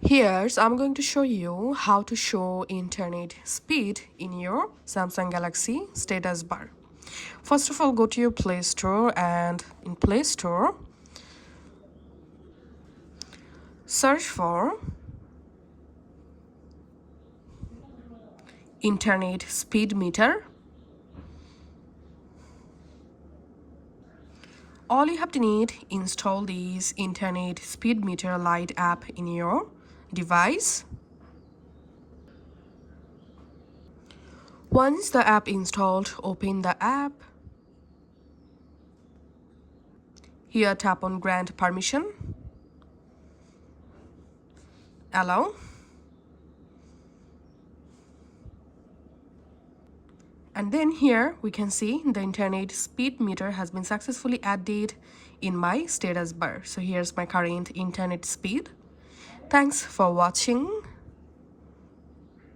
Here's I'm going to show you how to show internet speed in your Samsung Galaxy status bar. First of all, go to your Play Store, and in Play Store search for internet speed meter. All you have to need, install this internet speed meter Lite app in your device. Once the app installed, open the app. Here tap on grant permission, allow, and then here we can see the internet speed meter has been successfully added in my status bar. So here's my current internet speed. Thanks for watching.